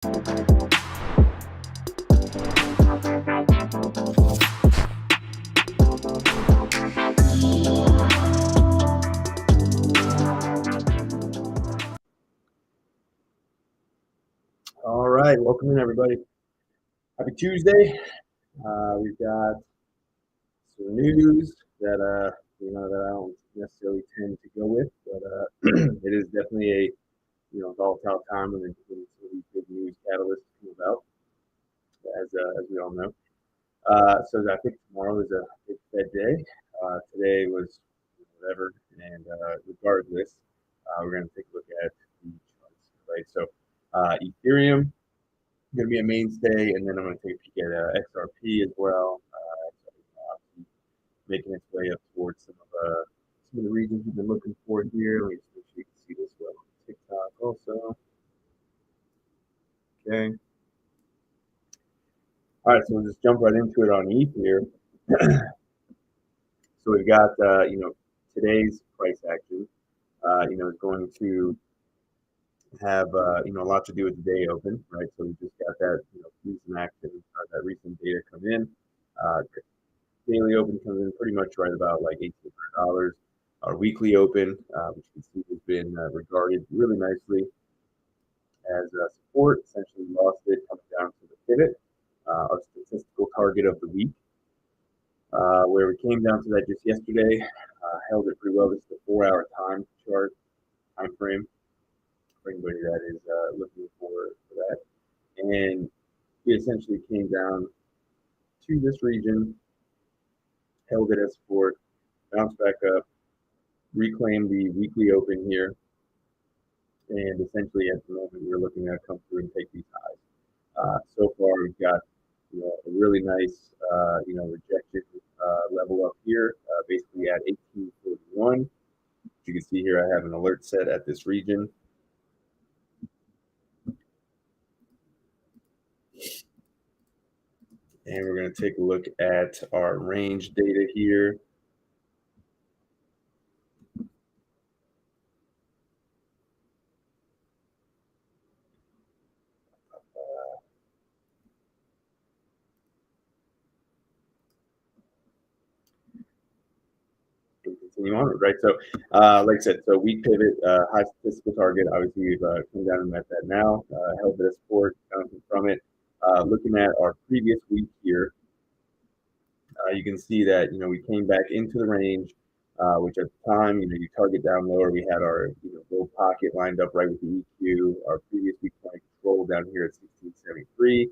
All right, welcome in everybody. Happy Tuesday. We've got some news that that I don't necessarily tend to go with, but it is definitely a volatile time when some of these big news catalysts come about, as we all know. So I think tomorrow is a big Fed day. Today was whatever, and regardless, we're going to take a look at the charts, right? So Ethereum going to be a mainstay, and then I'm going to take a peek at XRP as well, making its way up towards some of the regions we've been looking for here. Let me just make sure you can see this well on TikTok also. Okay. All right, so we'll just jump right into it on ETH here. So we've got today's price action. Is going to have a lot to do with the day open, right? So we just got that recent action, that recent data come in. Daily open comes in pretty much right about like $1,800. Our weekly open, which you can see has been regarded really nicely as support. Essentially lost it, coming down to the pivot, our statistical target of the week, where we came down to that just yesterday. Held it pretty well. This is the 4-hour time frame for anybody that is looking for that. And we essentially came down to this region, held it as support, bounced back up, reclaimed the weekly open here, and essentially at the moment we're looking at come through and take these highs. So far we've got a really nice rejection level up here, basically at 1841. You can see here I have an alert set at this region. And we're going to take a look at our range data here. Continue on, right? So, like I said, so weak pivot, high statistical target. Obviously, we've come down and met that now. Held bit of support from it. Looking at our previous week here, you can see that we came back into the range, which at the time you target down lower. We had our gold pocket lined up right with the EQ. Our previous week point control down here at 1673.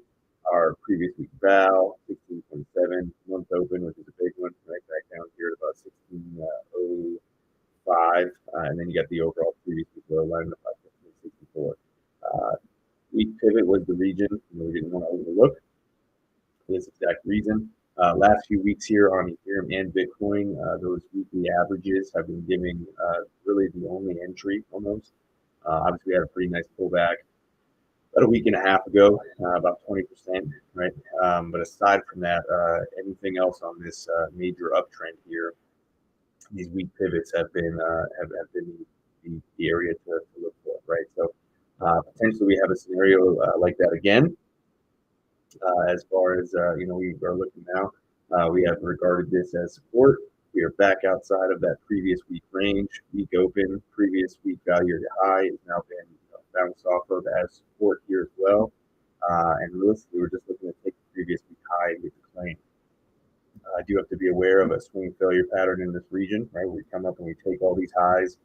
Our previous week val 16.7, month open, which is a big one, right back down here at about 1605, and then you got the overall previous week low lined up at 1664. Week pivot was the region we didn't want to overlook for this exact reason. Last few weeks here on Ethereum and Bitcoin, those weekly averages have been giving really the only entry almost. Obviously, we had a pretty nice pullback about a week and a half ago, about 20%, right? But aside from that, anything else on this major uptrend here, these weak pivots have been the area to look for, right? So potentially we have a scenario like that again. As far as we are looking now, we have regarded this as support. We are back outside of that previous week range. Week open, previous week value high has now been bounced off of as support here as well. And realistically, we're just looking to take the previous week high and get the claim. I do have to be aware of a swing failure pattern in this region, right? We come up and we take all these highs,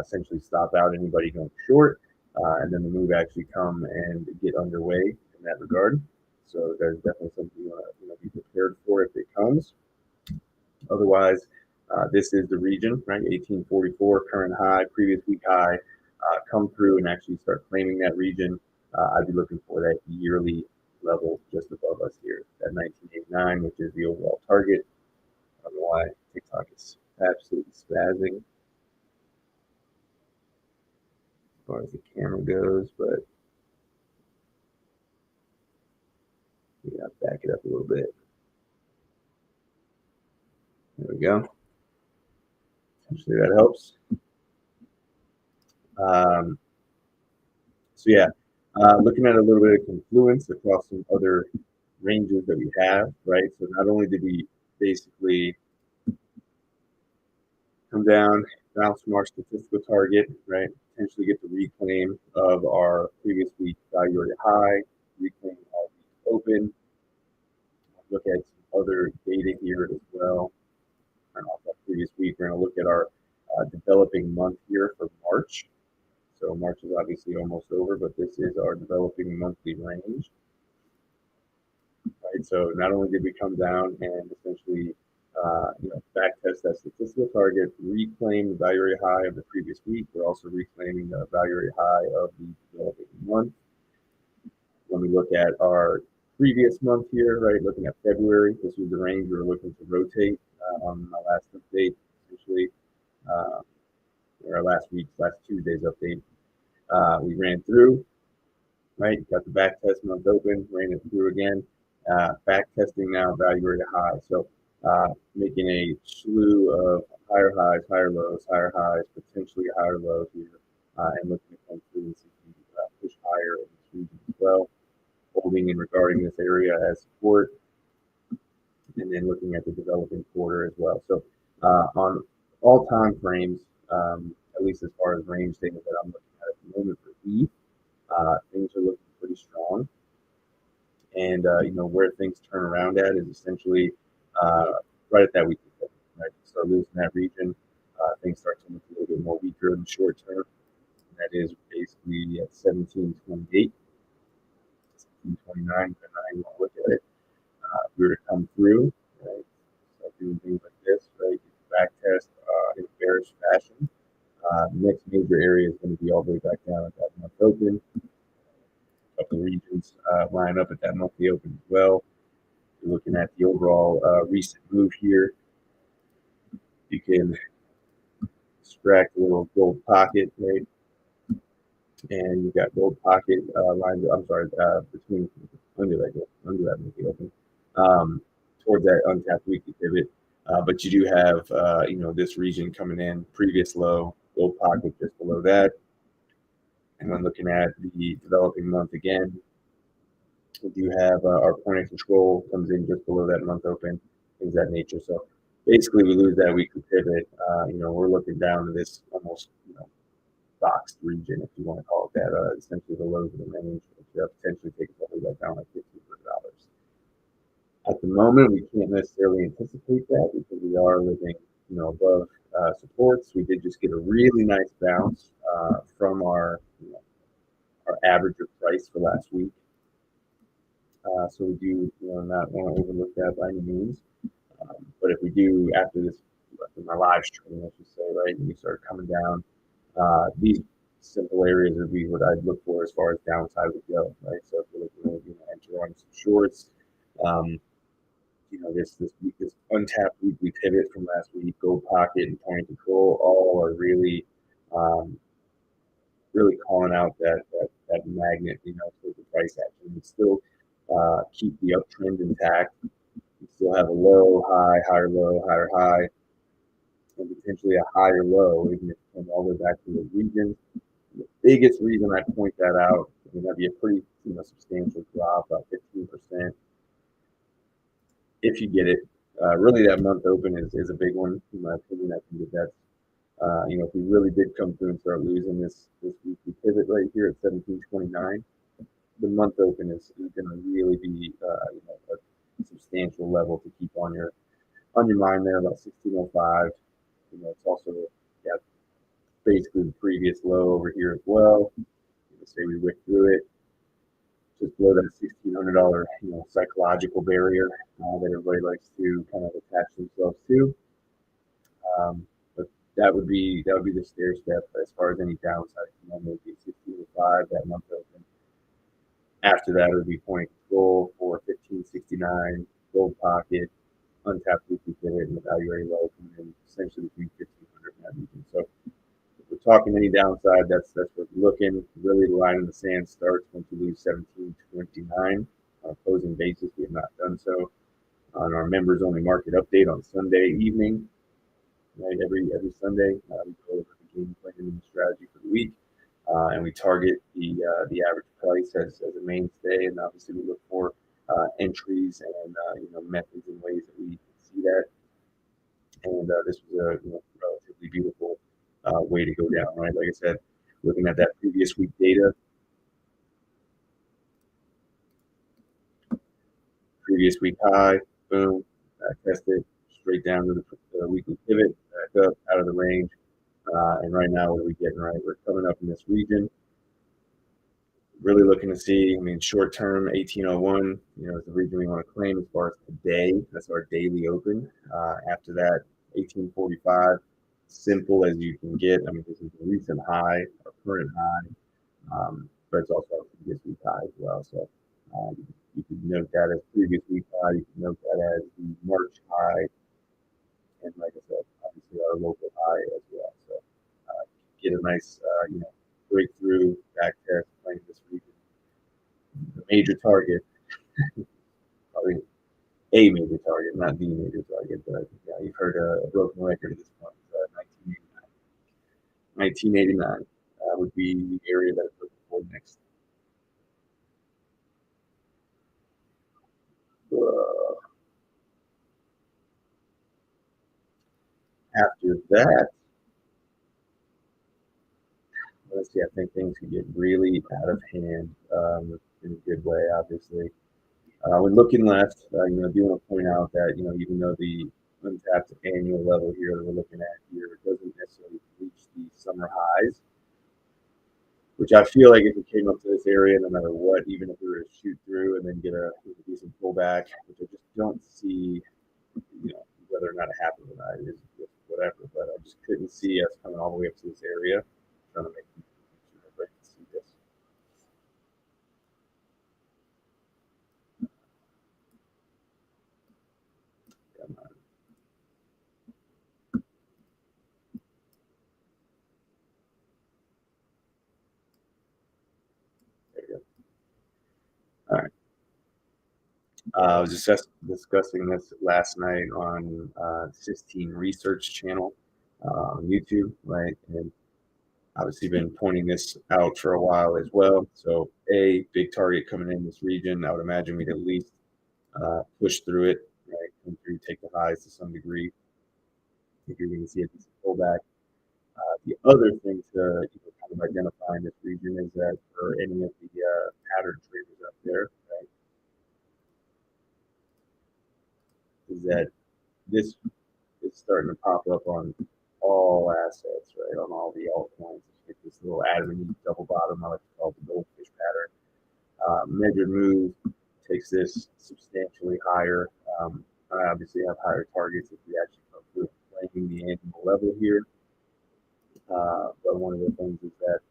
essentially stop out anybody going short, and then the move actually come and get underway in that regard. So there's definitely something you want to be prepared for if it comes. Otherwise, this is the region, right? 1844, current high, previous week high. Come through and actually start claiming that region. I'd be looking for that yearly level just above us here, at 1989, which is the overall target. I don't know why TikTok is absolutely spazzing as far as the camera goes, but we gotta back it up a little bit. There we go. Hopefully that helps. So yeah, Looking at a little bit of confluence across some other ranges that we have, right? So not only did we basically come down, bounce from our statistical target, right? Potentially get the reclaim of our previous week value area high, reclaim our week open. Look at some other data here as well. Turn off that previous week. We're going to look at our developing month here for March. So March is obviously almost over, but this is our developing monthly range. Right. So not only did we come down and essentially back test that statistical target, reclaim the value area high of the previous week, we're also reclaiming the value area high of the developing month. When we look at our previous month here, right, looking at February, this was the range we were looking to rotate on my last update, essentially, or our last Tuesday's update. We ran through, right, got the back test month open, ran it through again, back testing now value area high. So making a slew of higher highs, higher lows, potentially higher lows here, and looking to come through and see if we push higher in this region as well. Holding and regarding this area as support, and then looking at the developing quarter as well. So on all time frames, at least as far as range data that I'm looking at the moment for ETH, things are looking pretty strong. And where things turn around at is essentially right at that weekly pivot, right? Start losing that region, things start to look a little bit more weaker in the short term. And that is basically at 1728. 29, depending on how you want to look at it. If we were to come through, right, start doing things like this, right, back test in a bearish fashion. Next major area is going to be all the way back down at that month open. A couple of regions line up at that monthly open as well. You're looking at the overall recent move here. You can extract a little gold pocket, right? And you've got gold pocket lines. I'm sorry, between under that monthly open, towards that untapped weekly pivot. But you do have this region coming in, previous low, gold pocket just below that. And then looking at the developing month again, we do have our point of control comes in just below that month open, things of that nature. So basically, we lose that weekly pivot. We're looking down to this almost boxed region, if you want to call it that, essentially the lows of the range, which potentially take us all the way back down like $1,500. At the moment, we can't necessarily anticipate that because we are living, above supports. We did just get a really nice bounce from our average of price for last week. So we do, not want to overlook that by any means. But if we do after my live stream, I should say, right, and we start coming down, these simple areas would be what I'd look for as far as downside would go, right? So if we're looking to enter on some shorts, this untapped weekly pivot from last week, gold pocket and point of control, all are really, really calling out that magnet, towards the price action. We still keep the uptrend intact. We still have a low, high, higher low, higher high, and potentially a higher low, even if we come all the way back to the region. The biggest reason I point that out, that'd be a pretty substantial drop, about 15%. If you get it, really that month open is a big one, in my opinion. I think that's, if we really did come through and start losing this weekly pivot right here at 1729, the month open is going to really be a substantial level to keep on your mind there, about 1605. It's also basically the previous low over here as well. Say we wick through it, just below that $1,600 psychological barrier that everybody likes to kind of attach themselves to. But that would be the stair step as far as any downside. Would be 1605 that month open. After that, it would be point of control for 1569, gold pocket, untapped weekly pivot, and the value area low, and then essentially between 1500 and that region. So if we're talking any downside, that's what we're looking. Really, the line in the sand starts once we lose 1729 on a closing basis. We have not done so on our members only market update on Sunday evening. Right, every Sunday we go over the game plan and the strategy for the week, and we target the average price price as a mainstay, and obviously we look for entries and methods and ways that we see that. And this was a relatively beautiful way to go down, right? Like I said, looking at that previous week data, previous week high, boom, tested straight down to the weekly pivot, back up out of the range. And right now, what are we getting, right? We're coming up in this region. Really looking to see, I mean, short term, 1801, is the region we want to claim as far as today. That's our daily open. After that, 1845, simple as you can get. I mean, this is a recent high, our current high, but it's also our previous week high as well. So you can note that as previous week high. You can note that as the March high, and like I said, obviously our local high as well. So get a nice, breakthrough, back test, playing this region. The major target, probably a major target, not the major target, but yeah, you've heard a broken record at this point. 1989 would be the area that it's looking for next. After that, let's see, I think things could get really out of hand in a good way, obviously. When looking left, I do want to point out that, even though the untapped annual level here that we're looking at here doesn't necessarily reach the summer highs, which I feel like if it came up to this area, no matter what, even if we were to shoot through and then get a decent pullback, which I just don't see, whether or not it happens or not, it is whatever, but I just couldn't see us coming all the way up to this area. I'm trying to make sure everybody can see this. Come on. There you go. All right. I was just discussing this last night on 16 Research channel on YouTube, right? And obviously been pointing this out for a while as well. So a big target coming in this region. I would imagine we'd at least push through it, right? Come through, take the highs to some degree. I think you're going to see a decent pullback. The other thing to kind of identify in this region is that for any of the pattern traders out there, right, is that this is starting to pop up on all assets, right? On all the altcoins. It's this little Adam and Eve double bottom, I like to call it the goldfish pattern. Measured move takes this substantially higher. I obviously have higher targets if we actually come through playing the annual level here. But one of the things is that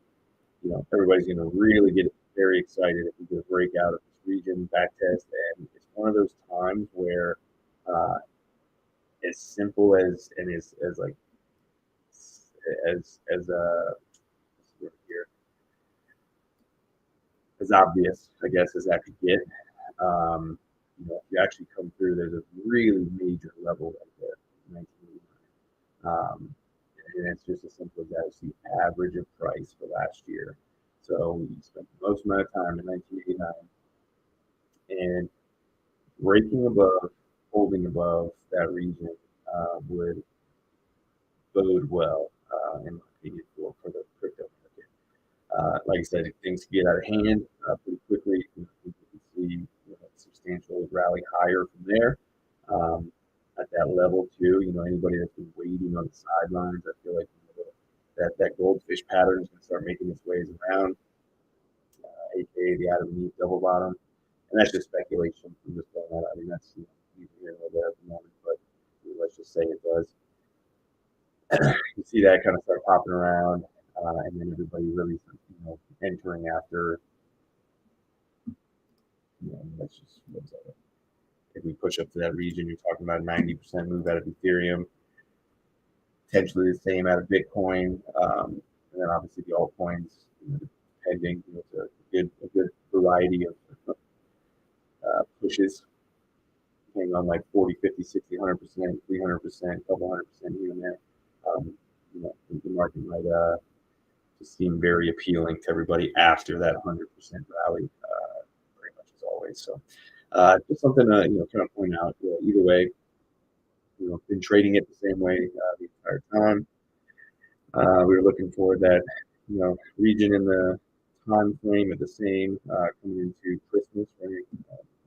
everybody's going to really get very excited if we get a breakout of this region, back test, and it's one of those times where as simple as and as like as here as obvious, I guess, as that could get. If you actually come through, there's a really major level right there, 1989. And it's just as simple as that. It's the average of price for last year. So we spent the most amount of time in 1989 and breaking above, holding above that region would bode well, in my opinion, for the crypto market. Like I said, things can get out of hand pretty quickly. You can see substantial rally higher from there. At that level too, anybody that's been waiting on the sidelines, I feel like that goldfish pattern is going to start making its ways around, aka the Adam and Eve double bottom, and that's just speculation. I'm just throwing that out. I mean, that's neither here nor there at the moment, but let's just say it does. You see that kind of start popping around, and then everybody really, entering after. Let's just if we push up to that region, you're talking about 90% move out of Ethereum, potentially the same out of Bitcoin, and then obviously the altcoins, depending. It's a good variety of pushes, depending on like 40, 50, 60, 100%, 300%, couple 100% here and there. The market might just seemed very appealing to everybody after that 100% rally, pretty much as always. So just something to kind of point out. Either way, been trading it the same way the entire time. We were looking for that region in the time frame at the same coming into Christmas, right?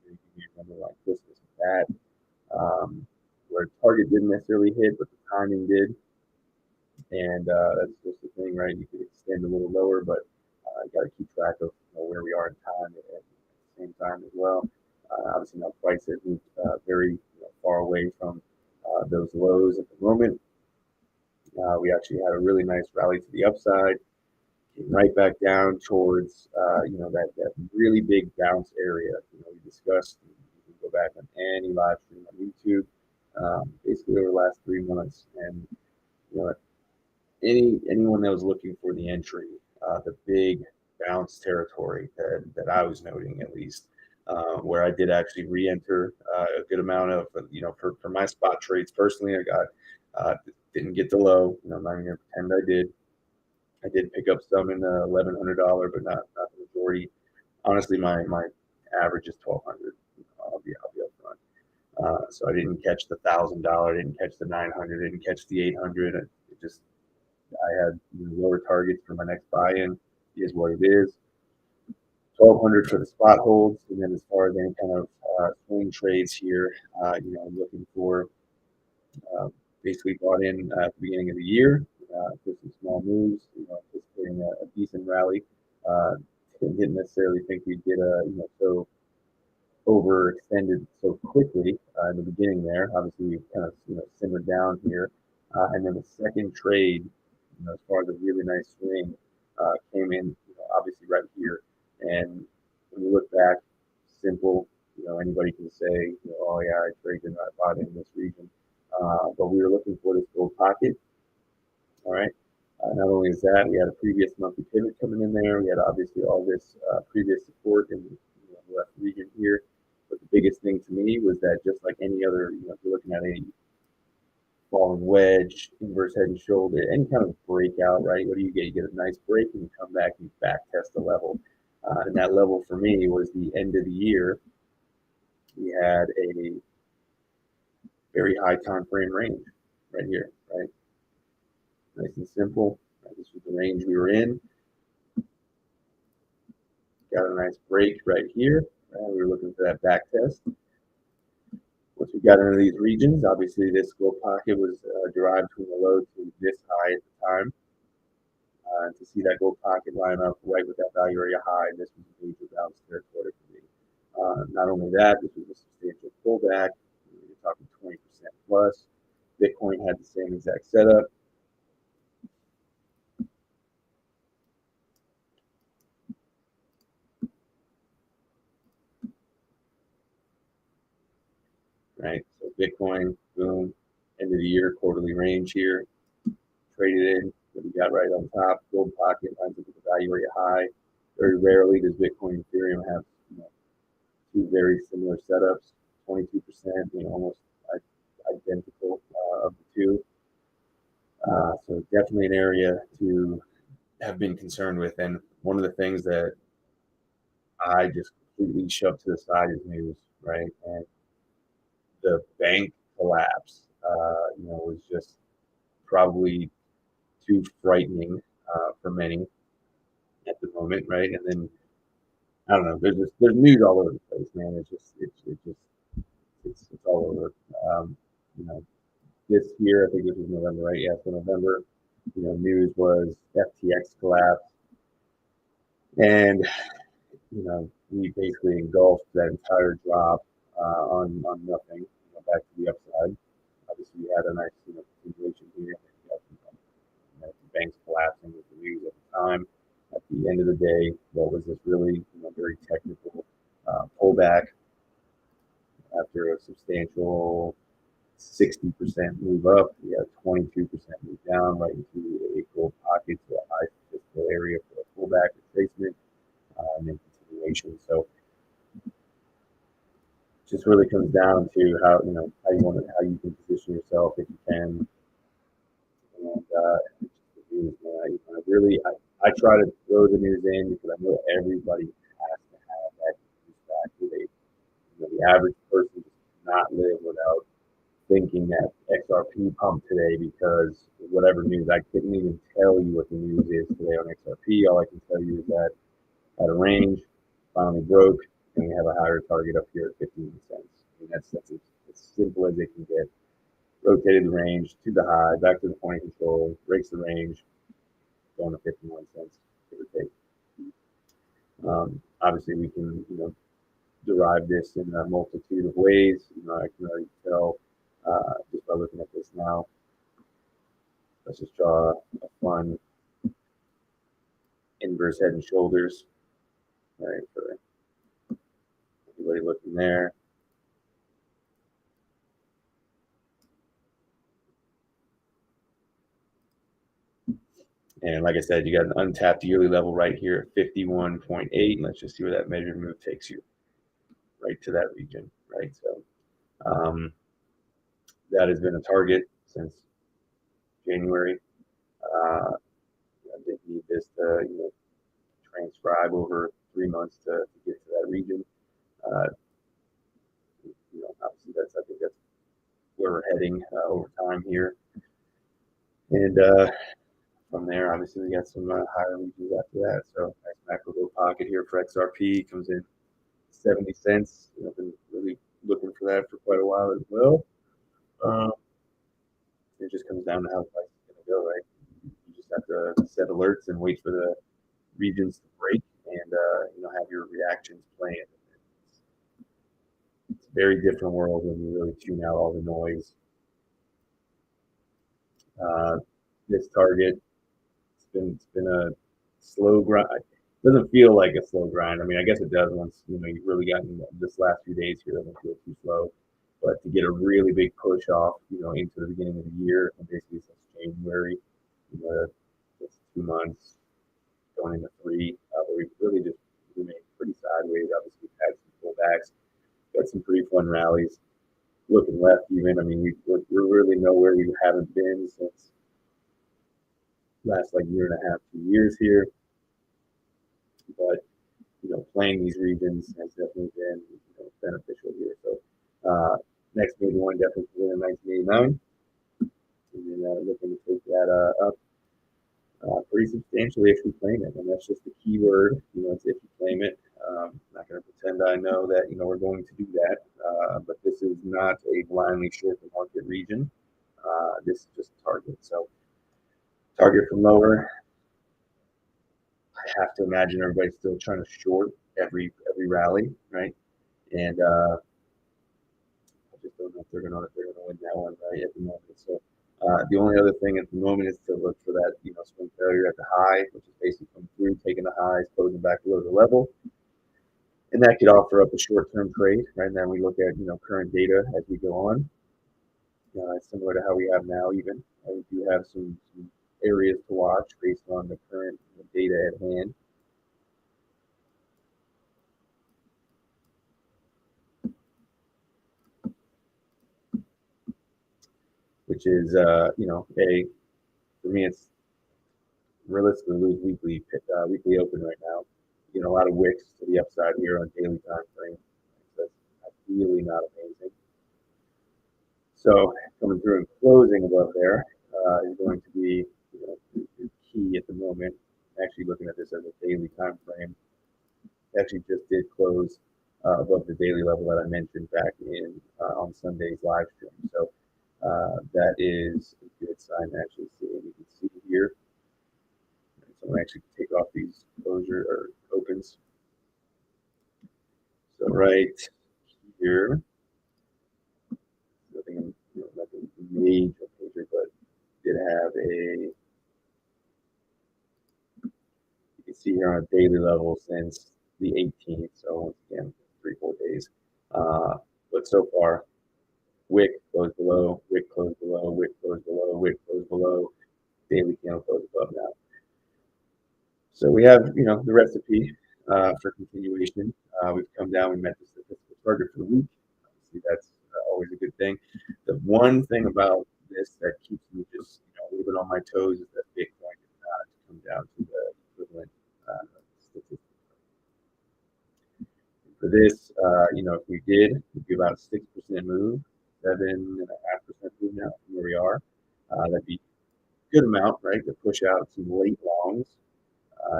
You remember like Christmas with that, where target didn't necessarily hit, but the timing did. And that's just the thing, right? You could extend a little lower, but you got to keep track of where we are in time at the same time as well. Obviously, now price has moved very far away from those lows at the moment. We actually had a really nice rally to the upside, came right back down towards that really big bounce area. We discussed. You can go back on any live stream on YouTube, basically over the last 3 months, and you know anyone that was looking for the entry, the big bounce territory that I was noting at least, where I did actually re-enter a good amount of, for my spot trades personally, I got didn't get the low. I'm not even gonna pretend I did. I did pick up some in the $1,100, but not the majority. Honestly, my average is 1,200. I'll be upfront. So I didn't catch the $1,000, didn't catch the 900, didn't catch the 800. I had lower targets for my next buy-in. Is what it is. 1,200 for the spot holds, and then as far as any kind of swing trades here, I'm looking for basically bought in at the beginning of the year for some small moves. Anticipating a decent rally. Didn't necessarily think we'd get so overextended so quickly in the beginning there. Obviously, we kind of simmered down here, and then the second trade, as far as a really nice swing, came in obviously right here. And when you look back, simple. Anybody can say, oh yeah, I traded and I bought in this region, but we were looking for this gold pocket. All right. Not only is that, we had a previous monthly pivot coming in there. We had obviously all this previous support in the left region here. But the biggest thing to me was that just like any other, if you're looking at a falling wedge, inverse head and shoulder, any kind of breakout, right? What do you get? You get a nice break and you come back and you back test the level. And that level for me was the end of the year. We had a very high time frame range right here, right? Nice and simple. This was the range we were in. Got a nice break right here. We were looking for that back test. Once we got into these regions, obviously this gold pocket was derived from the low to this high at the time. To see that gold pocket line up right with that value area high, this was a major bounce territory for me. Not only that, this was a substantial pullback. You're talking 20% plus. Bitcoin had the same exact setup. Right, so Bitcoin, boom, end of the year, quarterly range here, traded in, what we got right on top, gold pocket lines up with the value area high. Very rarely does Bitcoin and Ethereum have two very similar setups, 22%, almost identical of the two. So definitely an area to have been concerned with. And one of the things that I just completely shoved to the side is news, right? And the bank collapse, was just probably too frightening for many at the moment, right? And then I don't know. There's news all over the place, man. It's all over. This year, I think this was November, right? Yeah, so November. News was FTX collapse, and we basically engulfed that entire drop on nothing. Back to the upside. Obviously, we had a nice continuation here. The banks collapsing with the news at the time. At the end of the day, what was this really very technical pullback after a substantial 60% move up? We had a 22% move down right into a gold pocket to a high physical area for a pullback retracement and then continuation. So just really comes down to how you can position yourself if you can. And I try to throw the news in because I know everybody has to have that news factor. The average person does not live without thinking that XRP pumped today because whatever news, I couldn't even tell you what the news is today on XRP. All I can tell you is that at a range, finally broke, and we have a higher target up here at 15 cents. I mean, that's as simple as it can get. Rotated the range to the high, back to the point of control, breaks the range, going to 51 cents, give or take. Obviously, we can derive this in a multitude of ways. I can already tell just by looking at this now. Let's just draw a fun inverse head and shoulders. All right, for anybody looking there. And like I said, you got an untapped yearly level right here at 51.8. Let's just see where that measured move takes you. Right to that region, right? So that has been a target since January. I did need this to transcribe over 3 months to get to that region. Obviously I think that's where we're heading over time here. And from there, obviously we got some higher regions after that. So nice macro low pocket here for XRP comes in 70 cents. Been really looking for that for quite a while as well. It just comes down to how the price is going to go, right? You just have to set alerts and wait for the regions to break and have your reactions planned. It's a very different world when you really tune out all the noise. This target, it's been a slow grind. It doesn't feel like a slow grind. I mean, I guess it does once you've really gotten this last few days here. It doesn't feel too slow, but to get a really big push off, into the beginning of the year, and basically since January, it's 2 months going into 3, but we've really just remained pretty sideways. Obviously, we've had some pullbacks, got some pretty fun rallies. Looking left, even, I mean, we're really nowhere we haven't been since last year and a half, 2 years here. But playing these regions has definitely been beneficial here. So next major one definitely in 1989, and then looking to take that up pretty substantially if we claim it. And that's just the key word. It's if you claim it. I'm not going to pretend I know that we're going to do that. But this is not a blindly short the market region. This is just a target. So target from lower. I have to imagine everybody's still trying to short every rally, right? And I just don't know if they're gonna win that one right at the moment. So the only other thing at the moment is to look for that swing failure at the high, which is basically coming through, taking the highs, closing back below the level, and that could offer up a short-term trade. Right now, we look at current data as we go on. Similar to how we have now, even we do have some areas to watch based on the current data at hand. Which is, for me, it's realistically lose weekly open right now. A lot of wicks to the upside here on daily time frame. That's really not amazing. So coming through and closing above there is going to be key at the moment. Actually looking at this as a daily time frame. Actually just did close above the daily level that I mentioned back in on Sunday's live stream. So that is a good sign to actually see. You can see here. So I'm going to actually take off these closure or opens. So right here, nothing major, but did have a. You can see here on a daily level since the 18th. So once again, 3-4 days. But so far, wick closed below, wick closed below, wick closed below, wick closed below, daily candle closed above now. So we have, the recipe for continuation. We've come down, we met the statistical target for the week. Obviously, that's always a good thing. The one thing about this that keeps me just a little bit on my toes is that Bitcoin did not come down to the this, if we did, it'd be about a 6% move, 7.5% move now from where we are. That'd be a good amount, right, to push out some late longs.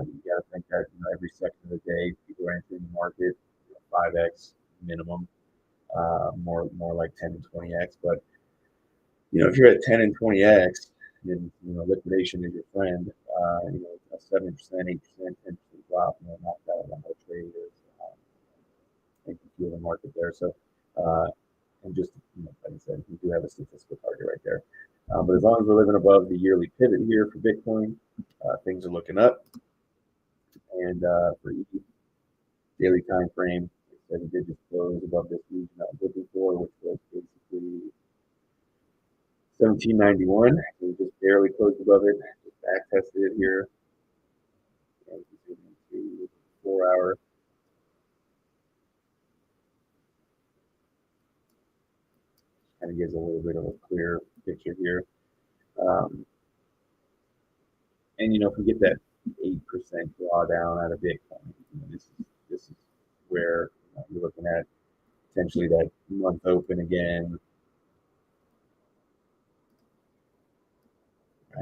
You got to think that every second of the day, people are entering the market, 5x minimum, more like 10 and 20x. But if you're at 10 and 20x, and liquidation is your friend, a 7%, 8%, 10% drop, knock that on the whole trade is making feel the market there. So, and just like I said, we do have a statistical target right there. But as long as we're living above the yearly pivot here for Bitcoin, things are looking up. And for each daily time frame, it said it did just close above this region I was looking for, which was basically 1791. So we just barely closed above it, just back tested it here. And into 4 hour. Kind of gives a little bit of a clear picture here. And if we get that 8% drawdown out of Bitcoin, this is where you're looking at potentially that month open again.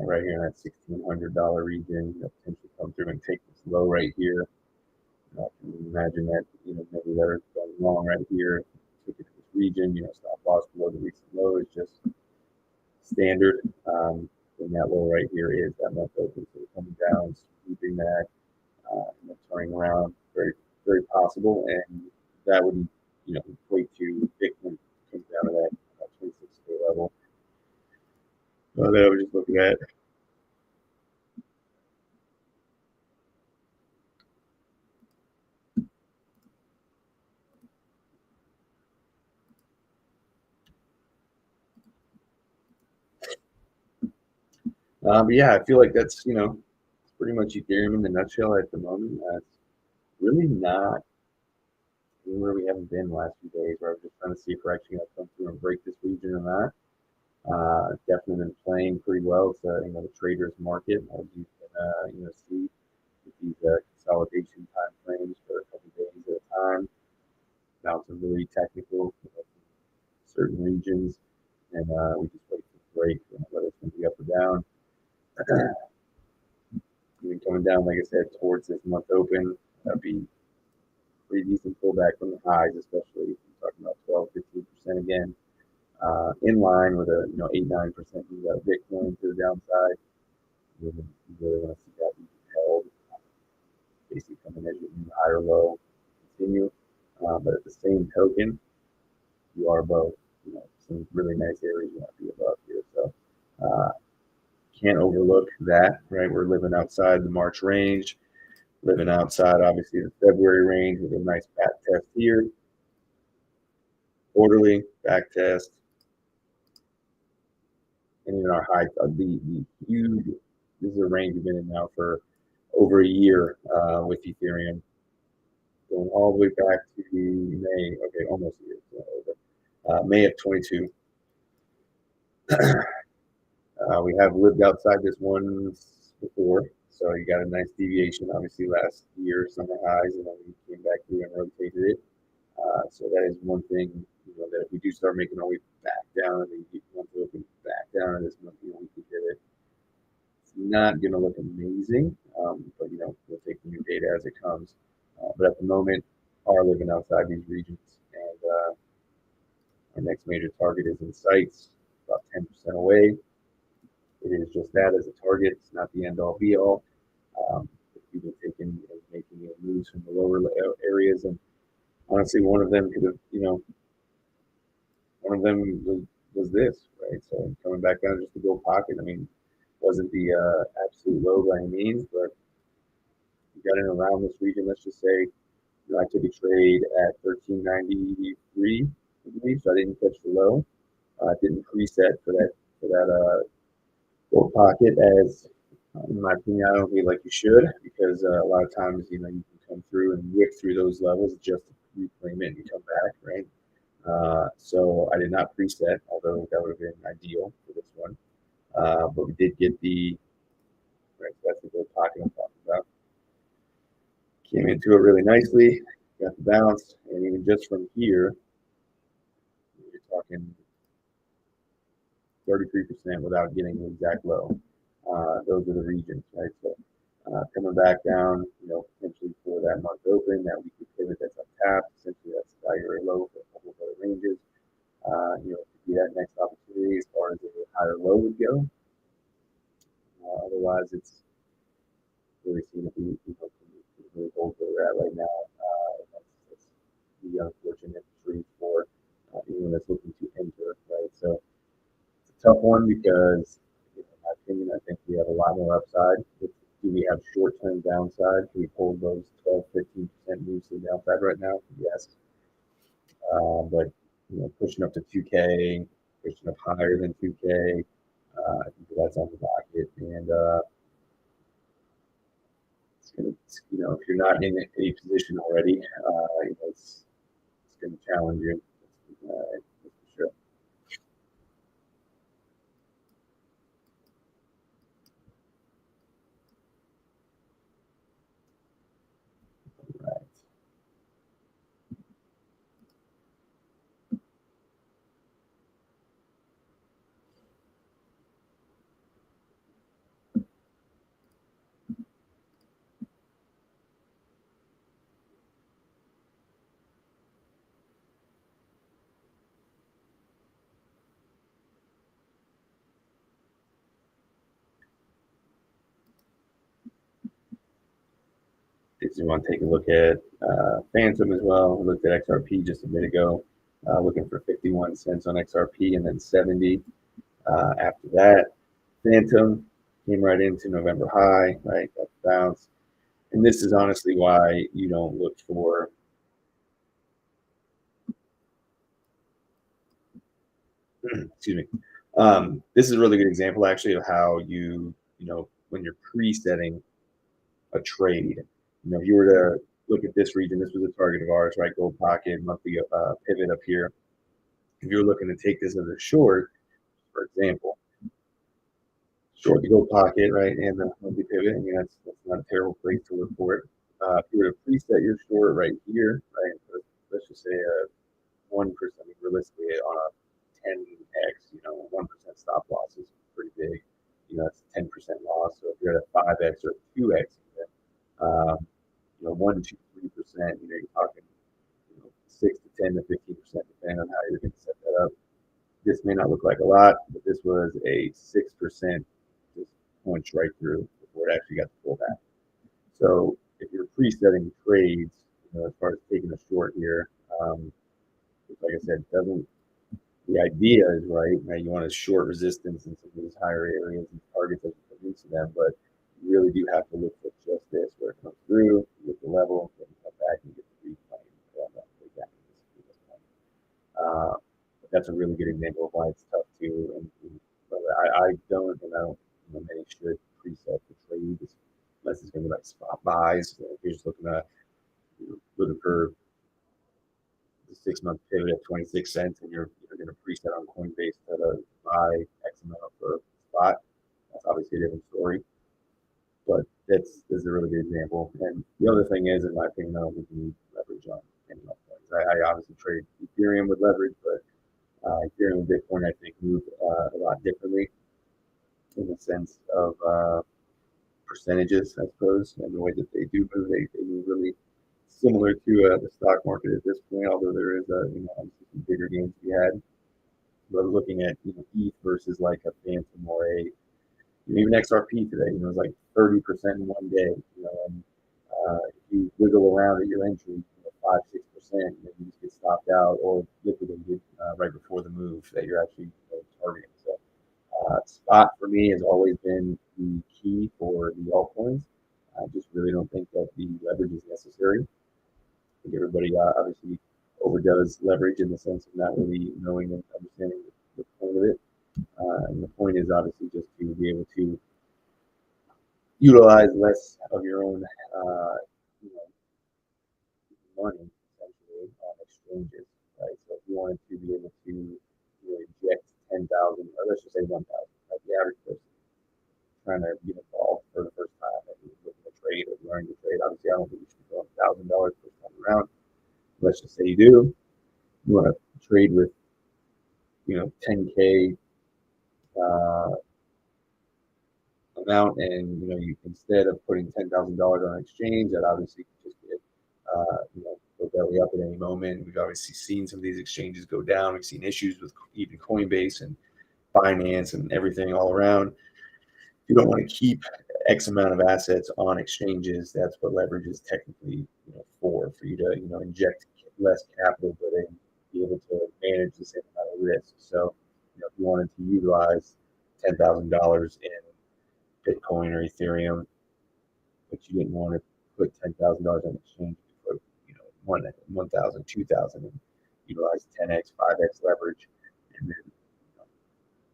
Right here in that $1,600 region, potentially come through and take this low right here. I can imagine that maybe they're going long right here. Took it to this region, stop loss below the recent low is just standard. And that low right here is that month open, so coming down, sweeping that, turning around, very very possible, and that would equate to Bitcoin comes down to that 26K level. So that I was just looking at. But yeah, I feel like that's pretty much Ethereum in the nutshell at the moment. It's really not where we haven't been the last few days. Where I was just trying to see if we're actually going to come through and break this region or not. Definitely been playing pretty well. It's the traders market, as you can see with these consolidation time frames for a couple days at a time. Now some really technical certain regions, and we just wait for the break, whether it's going to be up or down. Even coming down, like I said, towards this month open, that'd be pretty decent pullback from the highs, especially if you're talking about 12, 15% again. In line with a 8-9% move out of Bitcoin to the downside. You really want to see that be held, basically coming in at a higher low, continue. But at the same token, you are above some really nice areas you want to be above here. So can't overlook that, right? We're living outside the March range, living outside obviously the February range with a nice back test here. Quarterly back test. And even our high, the huge, this is a range we've been in now for over a year with Ethereum. Going all the way back to May, okay, almost a year, May of 22. We have lived outside this once before, so you got a nice deviation, obviously last year, summer highs, and then we came back through and rotated it. So that is one thing, that if we do start making our way back down, and we want to open back down, and this month, we can get it. It's not going to look amazing, but we'll take the new data as it comes. But at the moment, are living outside these regions, and our next major target is in sights, about 10% away. It is just that as a target. It's not the end all be all. People taking and making moves from the lower areas, and honestly, one of them could have, one of them was this, right? So coming back down just to gold pocket. I mean, wasn't the absolute low by any means, but we got in around this region. Let's just say, I took a trade at 1393, I believe, so I didn't catch the low. Didn't preset for that gold pocket as, in my opinion, I don't feel like you should, because a lot of times, you can come through and whip through those levels just to reclaim it and come back, right? So I did not preset, although that would have been ideal for this one. But we did get the, right, so that's the gold pocket I'm talking about. Came into it really nicely, got the bounce, and even just from here, you're talking 33% without getting the exact low. Those are the regions, right? So coming back down, potentially for that month open, that weekly pivot that's up top, essentially that's the value low for a couple of other ranges. To be that next opportunity as far as a higher low would go. Otherwise, it's really seeing if we can really hold where we're at right now. That's the unfortunate truth for anyone that's looking to enter, right? So it's a tough one because, in my opinion, I think we have a lot more upside. Do we have short-term downside? Can we hold those 12, 15% moves to the downside right now? Yes. But pushing up to 2K, pushing up higher than 2K, I think that's on the docket. And it's going to, if you're not in a position already, it's going to challenge you. That's for sure. Right. If you want to take a look at Phantom as well, we looked at XRP just a minute ago, looking for 51 cents on XRP and then 70 after that. Phantom came right into November high, right? Got the bounce. And this is honestly why you don't look for excuse me. This is a really good example actually of how when you're pre-setting a trade, if you were to look at this region, this was a target of ours, right? Gold pocket, monthly pivot up here. If you're looking to take this as a short, for example, short the gold pocket, right, and the monthly pivot, that's not a terrible place to look for it. If you were to preset your short right here, right, let's just say 1%, realistically on a 10x, 1% stop loss is pretty big. That's 10% loss. So if you're at a 5x or 2x, 1, 2, 3%, you're talking 6 to 10 to 15%, depending on how you're going to set that up. This may not look like a lot, but this was a 6% just punch right through before it actually got the pullback. So if you're presetting trades, as far as taking a short here, like I said, the idea is right. You want to short resistance in some of these higher areas and targets as you come into them, but you really do have to look for just this where it comes through, you get the level, then you come back and get the reclaim. But that's a really good example of why it's tough too. And I don't many should preset the trades unless it's going to be like spot buys. If you're just looking for the 6-month pivot at 26 cents and you're going to preset on Coinbase to buy X amount for spot, that's obviously a different story. But this is a really good example. And the other thing is, in my opinion, I don't think you need leverage on any altcoins. I obviously trade Ethereum with leverage, but Ethereum and Bitcoin, I think, move a lot differently in the sense of percentages, I suppose, and the way that they do move. They move really similar to the stock market at this point, although there is obviously some bigger gains to be had. But looking at ETH versus like a Phantom or even XRP today, it was like 30% in one day. And if you wiggle around at your entry, 5-6%, you just get stopped out or liquidated right before the move that you're actually targeting. So spot for me has always been the key for the altcoins. I just really don't think that the leverage is necessary. I think everybody obviously overdoes leverage in the sense of not really knowing and understanding the point of it. And the point is obviously just to be able to utilize less of your own money essentially on exchanges, right? So if you wanted to be able to inject 10,000, or let's just say 1,000, like the average person trying to get involved for the first time, like looking to trade or learning to trade. Obviously, I don't think you should go $1,000 first time around. let's just say you do, you want to trade with 10K amount, and you, instead of putting $10,000 on exchange, that obviously could just get go belly up at any moment. We've obviously seen some of these exchanges go down. We've seen issues with even Coinbase and Binance and everything all around. You don't want to keep X amount of assets on exchanges. That's what leverage is technically for you to inject less capital, but then be able to manage the same amount of risk. So if you wanted to utilize $10,000 in Bitcoin or Ethereum, but you didn't want to put $10,000 on exchange, you put 1,000, 2,000, and utilize 10x, 5x leverage, and then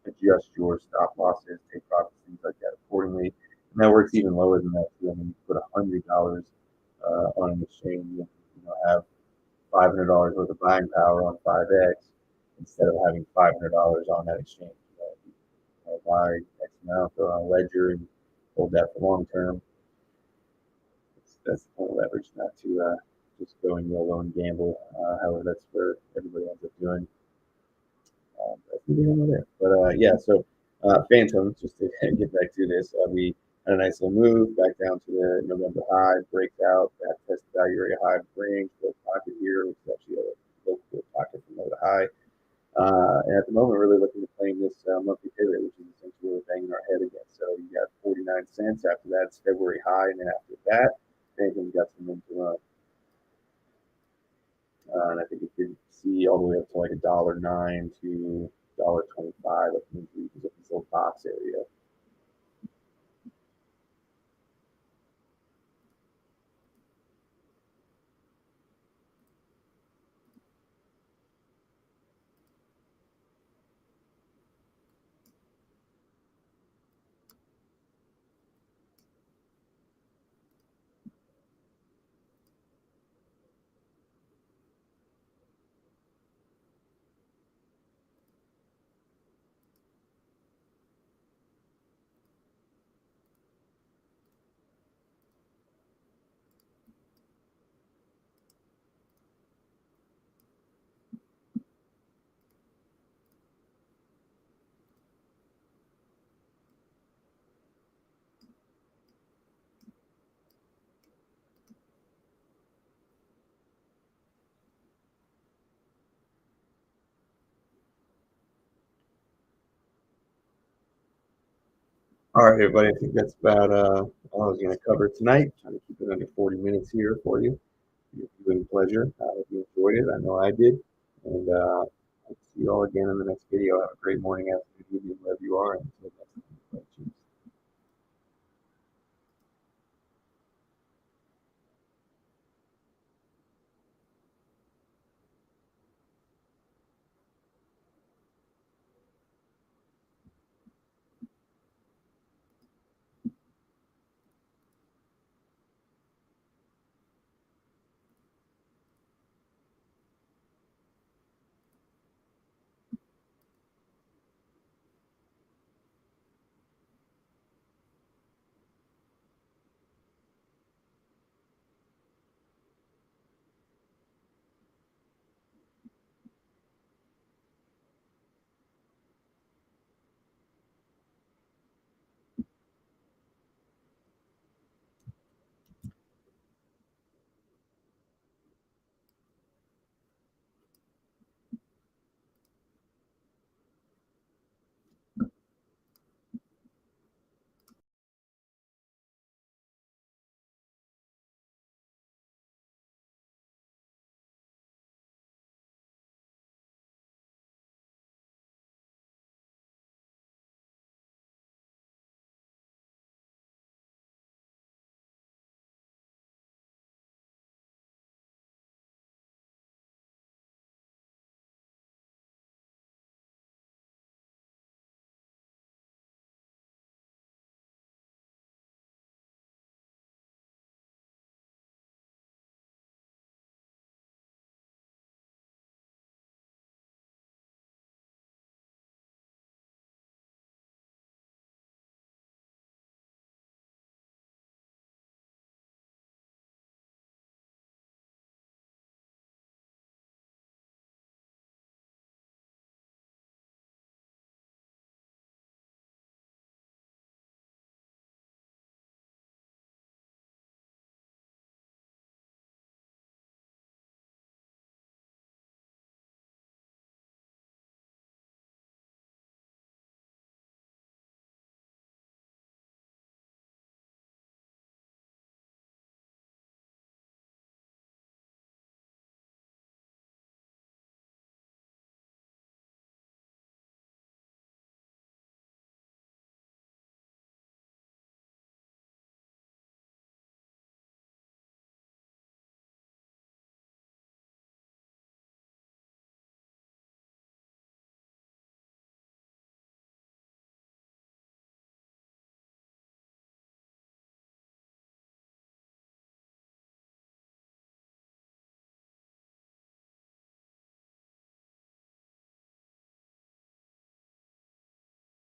adjust your stop losses, take profits, things like that accordingly. And that works even lower than that too. I mean, you put $100 on an exchange, and have $500 worth of buying power on 5x instead of having $500 on that exchange. Buy X amount, throw on a ledger, and hold that for long term. That's the point of leverage, not to just go and YOLO and gamble. However, that's where everybody ends up doing. That's neither here nor there. But yeah, so Phantom, just to get back to this, we had a nice little move back down to the November high, breaks out that test value area high range, low pocket here, which is actually a low pocket from low to high. And at the moment, we're really looking to claim this monthly pay rate, which is essentially what we're banging our head against. So you got 49 cents. After that, it's February high, and then after that, Phantom's got some room to run. And I think you can see all the way up to like $1.09 to $1.25. I think this little box area. All right, everybody. I think that's about all I was going to cover tonight. Trying to keep it under 40 minutes here for you. It's been a pleasure. I hope you enjoyed it. I know I did. And I'll see you all again in the next video. Have a great morning, afternoon, evening, wherever you are. Until next time.